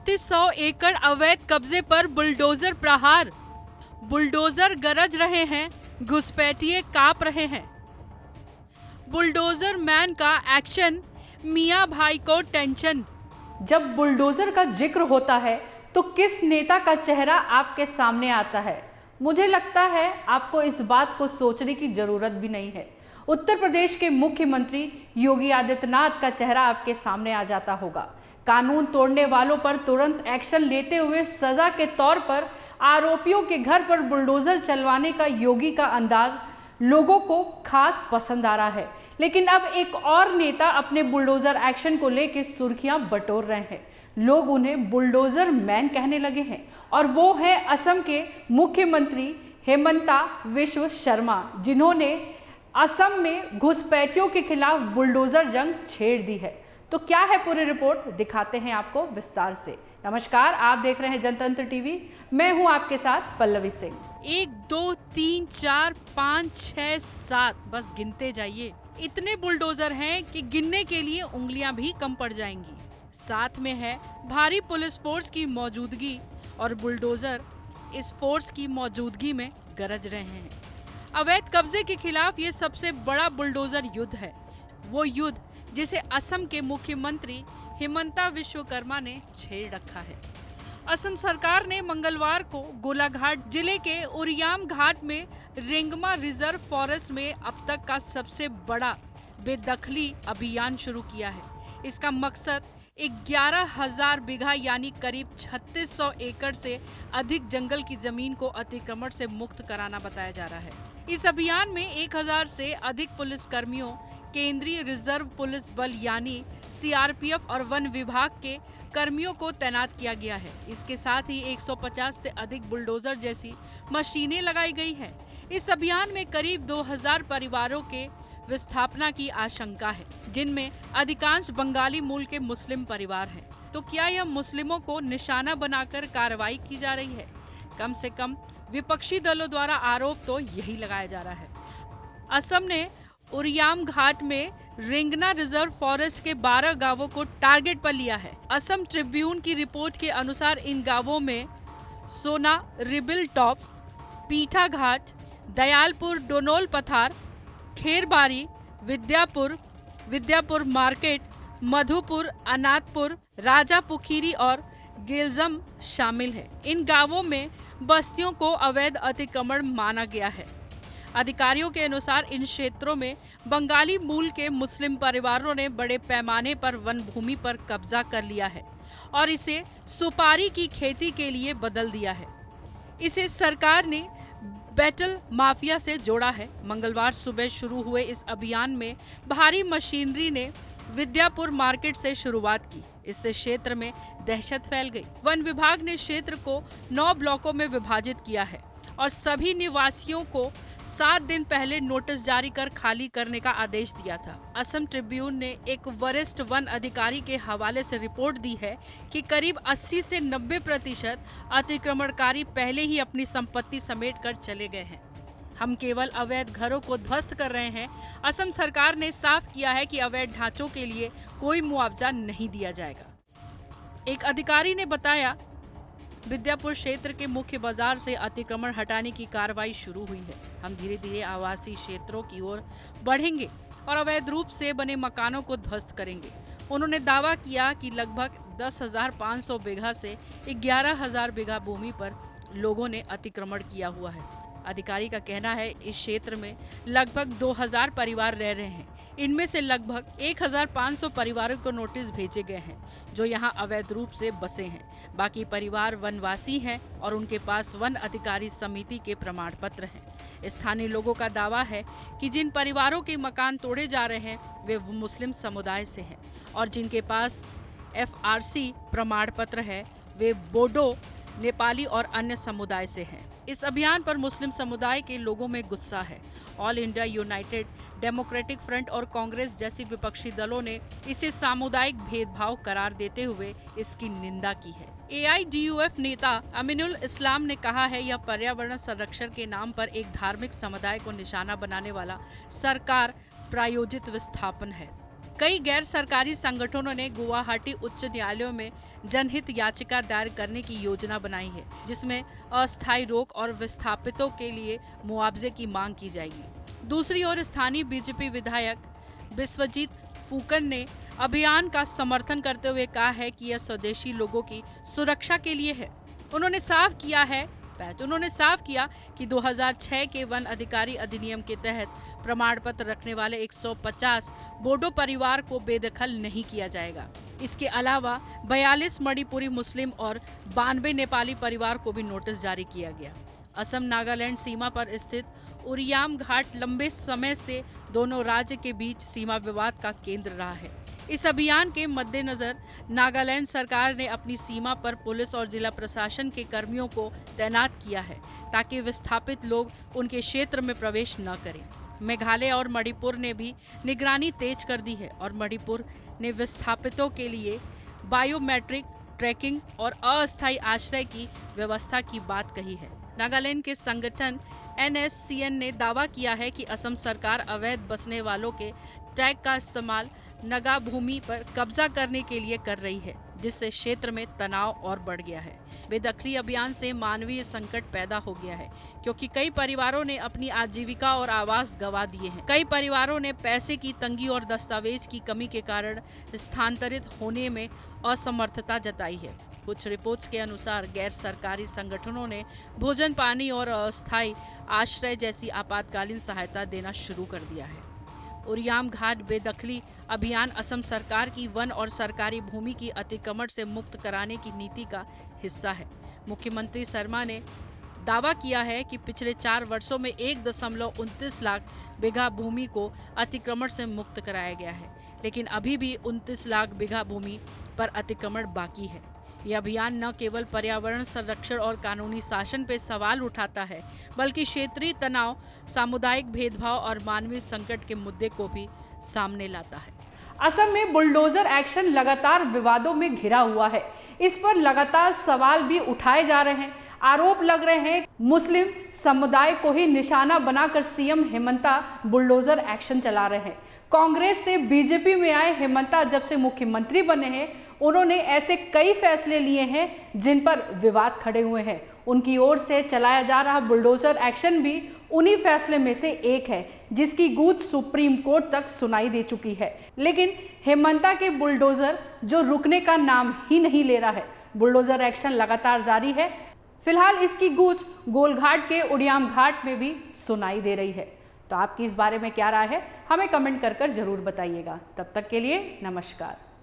3600 एकड़ अवैध कब्जे पर बुलडोजर प्रहार। बुलडोजर गरज रहे हैं, घुसपैठिए कांप रहे हैं। बुलडोजर मैन का एक्शन, मियां भाई को टेंशन। जब बुलडोजर का जिक्र होता है तो किस नेता का चेहरा आपके सामने आता है? मुझे लगता है आपको इस बात को सोचने की जरूरत भी नहीं है। उत्तर प्रदेश के मुख्यमंत्री योगी आदित्यनाथ का चेहरा आपके सामने आ जाता होगा। कानून तोड़ने वालों पर तुरंत एक्शन लेते हुए सजा के तौर पर आरोपियों के घर पर बुलडोजर चलवाने का योगी का अंदाज लोगों को खास पसंद आ रहा है। लेकिन अब एक और नेता अपने बुलडोजर एक्शन को लेकर सुर्खियां बटोर रहे हैं। लोग उन्हें बुलडोजर मैन कहने लगे हैं और वो है असम के मुख्यमंत्री हेमंता बिस्वा शर्मा, जिन्होंने असम में घुसपैठियों के खिलाफ बुलडोजर जंग छेड़ दी है। तो क्या है पूरी रिपोर्ट, दिखाते हैं आपको विस्तार से। नमस्कार, आप देख रहे हैं जनतंत्र टीवी। मैं हूं आपके साथ पल्लवी सिंह। 1 2 3 4 5 6 7 बस गिनते जाइए। इतने बुलडोजर हैं कि गिनने के लिए उंगलियां भी कम पड़ जाएंगी। साथ में है भारी पुलिस फोर्स की मौजूदगी और बुलडोजर इस फोर्स की मौजूदगी में गरज रहे हैं। अवैध कब्जे के खिलाफ ये सबसे बड़ा बुलडोजर युद्ध है, वो युद्ध जिसे असम के मुख्यमंत्री हेमंता बिस्वा शर्मा ने छेड़ रखा है। असम सरकार ने मंगलवार को गोलाघाट जिले के उरियाम घाट में रेंगमा रिजर्व फॉरेस्ट में अब तक का सबसे बड़ा बेदखली अभियान शुरू किया है। इसका मकसद 11,000 बीघा यानी करीब 3600 एकड़ से अधिक जंगल की जमीन को अतिक्रमण से मुक्त कराना बताया जा रहा है। इस अभियान में 1000 से अधिक पुलिस कर्मियों, केंद्रीय रिजर्व पुलिस बल यानी सीआरपीएफ और वन विभाग के कर्मियों को तैनात किया गया है। इसके साथ ही 150 से अधिक बुलडोजर जैसी मशीनें लगाई गई है। इस अभियान में करीब 2000 परिवारों के विस्थापना की आशंका है, जिनमें अधिकांश बंगाली मूल के मुस्लिम परिवार हैं। तो क्या यह मुस्लिमों को निशाना बनाकर कार्रवाई की जा रही है? कम से कम विपक्षी दलों द्वारा आरोप तो यही लगाया जा रहा है। असम ने उरियाम घाट में रेंगना रिजर्व फॉरेस्ट के 12 गांवों को टारगेट पर लिया है। असम ट्रिब्यून की रिपोर्ट के अनुसार इन गांवों में सोना रिबिल टॉप, पीठा घाट, दयालपुर डोनोल पथार, खेरबारी, विद्यापुर मार्केट, मधुपुर, अनाथपुर, राजा पुखीरी और गेलजम शामिल है। इन गांवों में बस्तियों को अवैध अतिक्रमण माना गया है। अधिकारियों के अनुसार इन क्षेत्रों में बंगाली मूल के मुस्लिम परिवारों ने बड़े पैमाने पर वन भूमि पर कब्जा कर लिया है और इसे सुपारी की खेती के लिए बदल दिया है। इसे सरकार ने बैटल माफिया से जोड़ा है। मंगलवार सुबह शुरू हुए इस अभियान में भारी मशीनरी ने विद्यापुर मार्केट से शुरुआत की। इससे क्षेत्र में दहशत फैल गई। वन विभाग ने क्षेत्र को 9 ब्लॉकों में विभाजित किया है और सभी निवासियों को 7 दिन पहले नोटिस जारी कर खाली करने का आदेश दिया था। असम ट्रिब्यून ने एक वरिष्ठ वन अधिकारी के हवाले से रिपोर्ट दी है कि करीब 80 से 90% अतिक्रमणकारी पहले ही अपनी संपत्ति समेट कर चले गए हैं। हम केवल अवैध घरों को ध्वस्त कर रहे हैं। असम सरकार ने साफ किया है कि अवैध ढांचों के लिए कोई मुआवजा नहीं दिया जाएगा। एक अधिकारी ने बताया, विद्यापुर क्षेत्र के मुख्य बाजार से अतिक्रमण हटाने की कार्रवाई शुरू हुई है। हम धीरे धीरे आवासीय क्षेत्रों की ओर बढ़ेंगे और अवैध रूप से बने मकानों को ध्वस्त करेंगे। उन्होंने दावा किया कि लगभग 10,500 बीघा से 11,000 बीघा भूमि पर लोगों ने अतिक्रमण किया हुआ है। अधिकारी का कहना है इस क्षेत्र में लगभग 2000 परिवार रह रहे हैं। इनमें से लगभग 1500 परिवारों को नोटिस भेजे गए हैं जो यहां अवैध रूप से बसे हैं। बाकी परिवार वनवासी हैं और उनके पास वन अधिकारी समिति के प्रमाण पत्र हैं। स्थानीय लोगों का दावा है कि जिन परिवारों के मकान तोड़े जा रहे हैं वे मुस्लिम समुदाय से हैं और जिनके पास FRC प्रमाण पत्र है वे बोडो, नेपाली और अन्य समुदाय से हैं। इस अभियान पर मुस्लिम समुदाय के लोगों में गुस्सा है। All India United democratic front और कांग्रेस जैसी विपक्षी दलों ने इसे सामुदायिक भेदभाव करार देते हुए इसकी निंदा की है। AIDUF नेता अमीनुल इस्लाम ने कहा है, यह पर्यावरण संरक्षण के नाम पर एक धार्मिक समुदाय को निशाना बनाने वाला सरकार प्रायोजित विस्थापन है। कई गैर सरकारी संगठनों ने गुवाहाटी उच्च न्यायालय में जनहित याचिका दायर करने की योजना बनाई है, जिसमें अस्थायी रोक और विस्थापितों के लिए मुआवजे की मांग की जाएगी। दूसरी ओर स्थानीय बीजेपी विधायक बिस्वजीत फूकन ने अभियान का समर्थन करते हुए कहा है कि यह स्वदेशी लोगों की सुरक्षा के लिए है। उन्होंने साफ किया कि 2006 के वन अधिकारी अधिनियम के तहत प्रमाण पत्र रखने वाले 150 बोडो परिवार को बेदखल नहीं किया जाएगा। इसके अलावा 42 मणिपुरी मुस्लिम और 92 नेपाली परिवार को भी नोटिस जारी किया गया। असम नागालैंड सीमा पर स्थित उरियाम घाट लंबे समय से दोनों राज्य के बीच सीमा विवाद का केंद्र रहा है। इस अभियान के मद्देनजर नागालैंड सरकार ने अपनी सीमा पर पुलिस और जिला प्रशासन के कर्मियों को तैनात किया है, ताकि विस्थापित लोग उनके क्षेत्र में प्रवेश न करें। मेघालय और मणिपुर ने भी निगरानी तेज कर दी है और मणिपुर ने विस्थापितों के लिए बायोमेट्रिक ट्रैकिंग और अस्थायी आश्रय की व्यवस्था की बात कही है। नागालैंड के संगठन NSCN ने दावा किया है कि असम सरकार अवैध बसने वालों के टैग का इस्तेमाल नगा भूमि पर कब्जा करने के लिए कर रही है, जिससे क्षेत्र में तनाव और बढ़ गया है। बेदखली अभियान से मानवीय संकट पैदा हो गया है, क्योंकि कई परिवारों ने अपनी आजीविका और आवास गंवा दिए हैं। कई परिवारों ने पैसे की तंगी और दस्तावेज की कमी के कारण स्थानांतरित होने में असमर्थता जताई है। कुछ रिपोर्ट्स के अनुसार गैर सरकारी संगठनों ने भोजन, पानी और अस्थायी आश्रय जैसी आपातकालीन सहायता देना शुरू कर दिया है। उरियाम घाट बेदखली अभियान असम सरकार की वन और सरकारी भूमि की अतिक्रमण से मुक्त कराने की नीति का हिस्सा है। मुख्यमंत्री शर्मा ने दावा किया है कि पिछले 4 वर्षों में 1.29 लाख बीघा भूमि को अतिक्रमण से मुक्त कराया गया है, लेकिन अभी भी 29 लाख बीघा भूमि पर अतिक्रमण बाकी है। यह अभियान न केवल पर्यावरण संरक्षण और कानूनी शासन पर सवाल उठाता है, बल्कि क्षेत्रीय तनाव, सामुदायिक भेदभाव और मानवीय संकट के मुद्दे को भी सामने लाता है। असम में बुलडोजर एक्शन लगातार विवादों में घिरा हुआ है। इस पर लगातार सवाल भी उठाए जा रहे हैं। आरोप लग रहे हैं मुस्लिम समुदाय को ही निशाना बनाकर सीएम हेमंता बुलडोजर एक्शन चला रहे हैं। कांग्रेस से बीजेपी में आए हेमंता जब से मुख्यमंत्री बने हैं, उन्होंने ऐसे कई फैसले लिए हैं जिन पर विवाद खड़े हुए हैं। उनकी ओर से चलाया जा रहा बुलडोजर एक्शन भी उन्हीं फैसले में से एक है, जिसकी गूंज सुप्रीम कोर्ट तक सुनाई दे चुकी है। लेकिन हेमंता के बुलडोजर जो रुकने का नाम ही नहीं ले रहा है। बुलडोजर एक्शन लगातार जारी है। फिलहाल इसकी गूंज गोलघाट के उरियाम घाट में भी सुनाई दे रही है। तो आपकी इस बारे में क्या राय है, हमें कमेंट कर जरूर बताइएगा। तब तक के लिए नमस्कार।